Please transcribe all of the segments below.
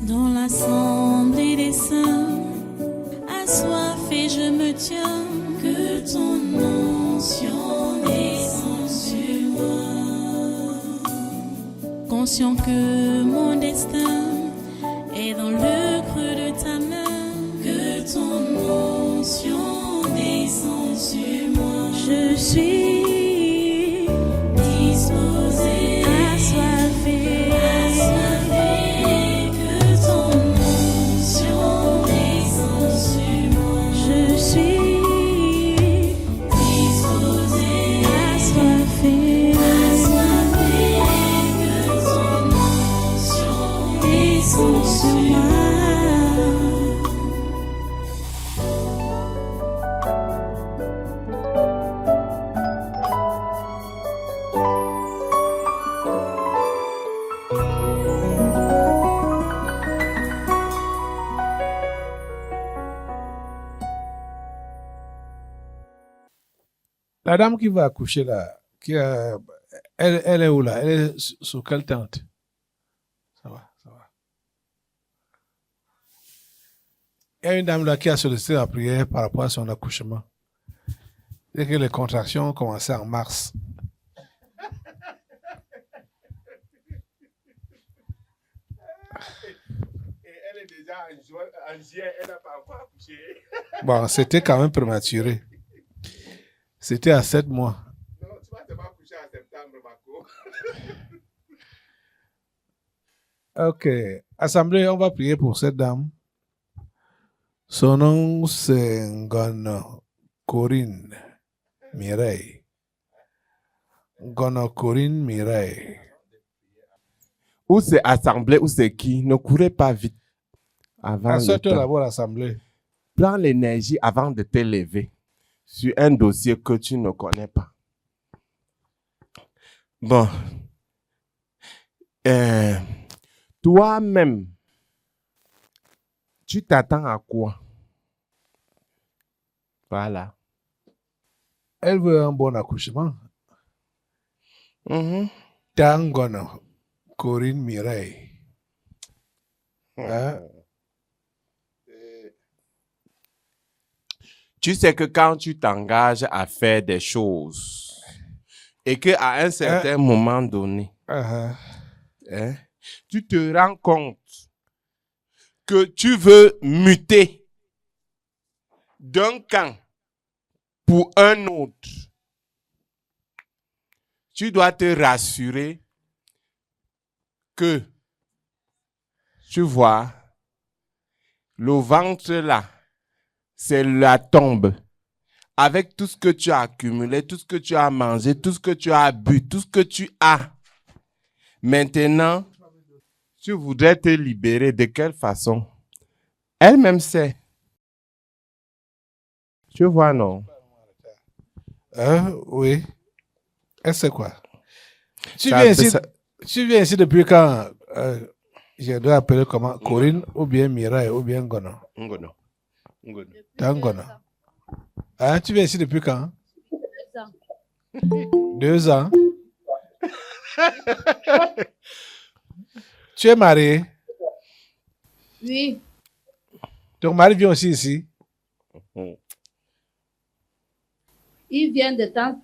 Dans l'assemblée des saints, assoiffé je me tiens, que ton onction descende sur moi. Conscient que mon destin est dans le creux de ta main, que ton onction descende sur moi. Je suis disposé, assoiffé, que ton onction descende sur moi. Je suis disposé, assoiffé, que ton onction descende sur moi. La dame qui va accoucher là, elle est où là? Elle est sous quelle tente? Ça va, ça va. Il y a une dame là qui a sollicité la prière par rapport à son accouchement. Dès que les contractions ont commencé en mars. Et elle est déjà en juin, elle n'a pas encore accouché. Bon, c'était quand même prématuré. C'était à 7 mois. Non, tu vas te faire accoucher en septembre, Marco. Ok. Assemblée, on va prier pour cette dame. Son nom, c'est Ngono Corinne Mireille. Ngono Corinne Mireille. Ou c'est assemblée, ou c'est qui? Ne courez pas vite. Avant le Assure-toi temps. d'abord l'assemblée. Prends l'énergie avant de te lever sur un dossier que tu ne connais pas. Bon. Toi-même, tu t'attends à quoi? Voilà. Elle veut un bon accouchement. Tangono Corinne Mireille. Hein? Tu sais que quand tu t'engages à faire des choses et qu'à un certain moment donné, tu te rends compte que tu veux muter d'un camp pour un autre, tu dois te rassurer que, tu vois, le ventre là, c'est la tombe. Avec tout ce que tu as accumulé, tout ce que tu as mangé, tout ce que tu as bu, tout ce que tu as. Maintenant, tu voudrais te libérer. De quelle façon? Elle-même sait. Tu vois, non? Oui. Elle sait quoi? Tu Ça- viens ici, ça- tu viens ici depuis quand? Je dois appeler comment? Corinne ou bien Mireille ou bien Ngono? Ngono. Ngono. Tangono. Hein, tu viens ici depuis quand? 2 ans. Tu es marié? Oui, Ton mari vient aussi ici? il vient de temps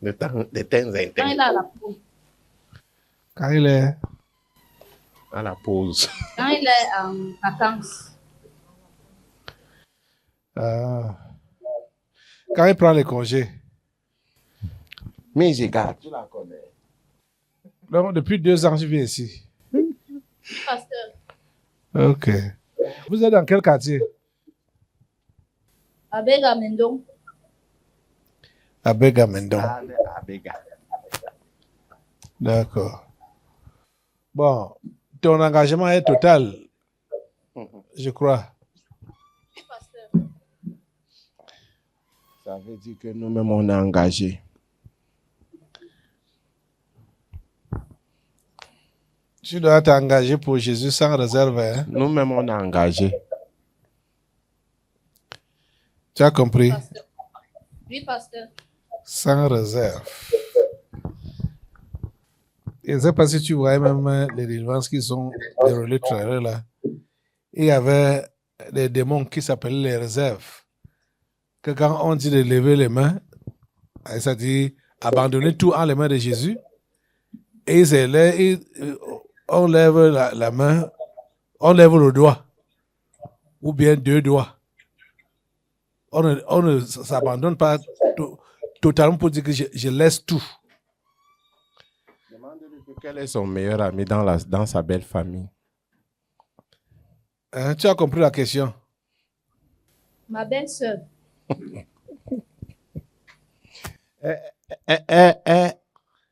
De temps en temps. quand il a la pause. Quand il est... À la pause. Quand il est en vacances. Quand il prend les congés. Mais je garde. Tu la connais. Donc, depuis 2 ans, je viens ici. Pasteur, Ok. Vous êtes dans quel quartier? avec Amendon, À Bégamendon. Abega. D'accord. Bon, ton engagement est total, je crois. pasteur. Ça veut dire que nous-mêmes, on est engagés. Tu dois t'engager pour Jésus sans réserve. Hein? Nous-mêmes, on est engagés. Tu as compris? Pasteur. Oui, pasteur. Sans réserve. Je ne sais pas si tu voyais même les délivrances qui sont déroulées tout à l'heure là. Il y avait des démons qui s'appelaient les réserves. Que quand on dit de lever les mains, ça dit abandonner tout en les mains de Jésus. Et on lève la main, on lève le doigt, ou bien 2 doigts. On ne s'abandonne pas totalement pour dire que je laisse tout. Demande-lui quel est son meilleur ami dans sa belle famille. Hein, tu as compris la question? Ma belle-sœur.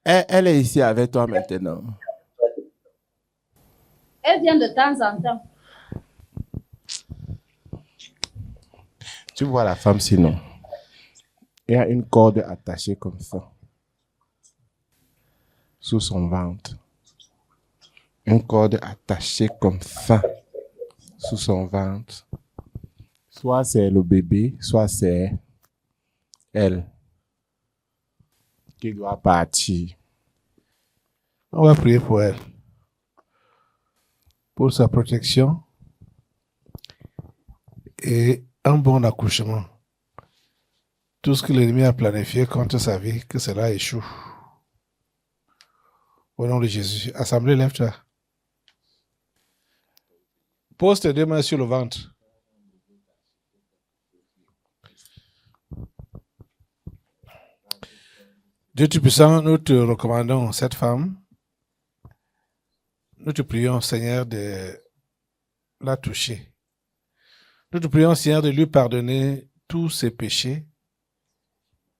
Elle est ici avec toi maintenant. Elle vient de temps en temps. Tu vois la femme sinon. Il y a une corde attachée comme ça. Sous son ventre. Une corde attachée comme ça. Sous son ventre. Soit c'est le bébé, soit c'est elle qui doit partir. On va prier pour elle. Pour sa protection et un bon accouchement. Tout ce que l'ennemi a planifié contre sa vie, que cela échoue. Au nom de Jésus. Assemblée, lève-toi. Pose tes 2 mains sur le ventre. Dieu Tout-Puissant, nous te recommandons cette femme. Nous te prions, Seigneur, de la toucher. Nous te prions, Seigneur, de lui pardonner tous ses péchés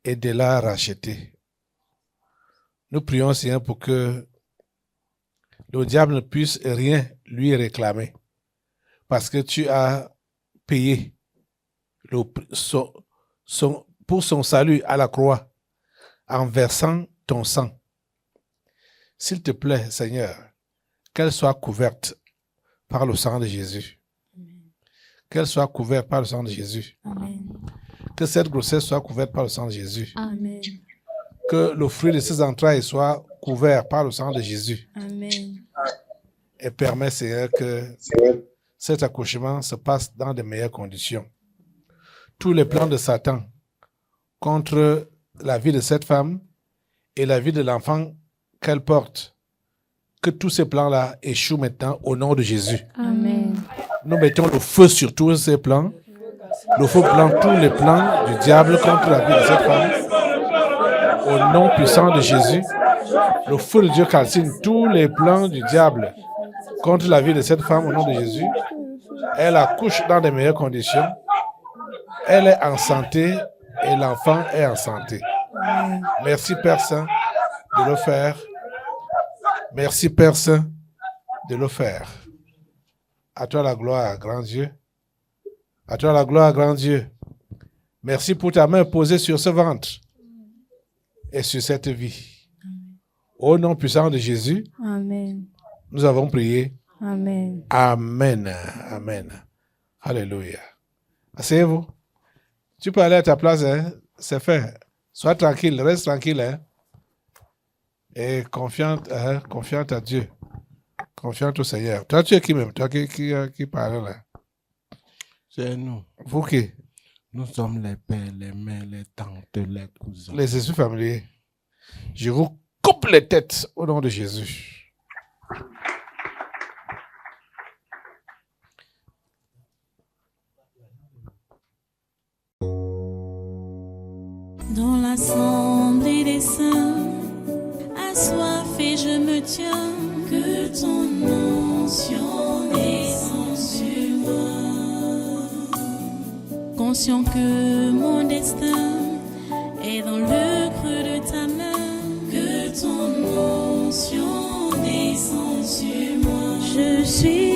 et de la racheter. Nous prions, Seigneur, pour que le diable ne puisse rien lui réclamer. Parce que tu as payé pour son salut à la croix en versant ton sang. S'il te plaît, Seigneur, qu'elle soit couverte par le sang de Jésus. Qu'elle soit couverte par le sang de Jésus. Amen. Que cette grossesse soit couverte par le sang de Jésus. Amen. Que le fruit de ses entrailles soit couvert par le sang de Jésus. Amen. Et permet, Seigneur, que cet accouchement se passe dans de meilleures conditions. Tous les plans de Satan contre la vie de cette femme et la vie de l'enfant qu'elle porte, que tous ces plans-là échouent maintenant au nom de Jésus. Amen. Nous mettons le feu sur tous ces plans, le feu plan tous les plans du diable contre la vie de cette femme. Au nom puissant de Jésus, le feu de Dieu calcine tous les plans du diable contre la vie de cette femme au nom de Jésus. Elle accouche dans de meilleures conditions. Elle est en santé et l'enfant est en santé. Merci Père Saint de le faire. Merci Père Saint de le faire. À toi la gloire, grand Dieu. À toi la gloire, grand Dieu. Merci pour ta main posée sur ce ventre et sur cette vie. Au nom puissant de Jésus, Amen. nous avons prié. Amen. Amen. Amen. Alléluia. Asseyez-vous. Tu peux aller à ta place, hein? C'est fait. Sois tranquille, reste tranquille. Hein? Et confiante à Dieu. Confiante au Seigneur. Toi, tu es qui même? Toi qui parle là? C'est nous. Vous qui? Nous sommes les pères, les mères, les tantes, les cousins. Les esprits familiers. Je vous coupe les têtes au nom de Jésus. Dans l'assemblée des saints, assoiffé je me tiens, que ton onction descende sur moi. Conscient que mon destin est dans le creux de ta main, que ton onction descende sur moi. Je suis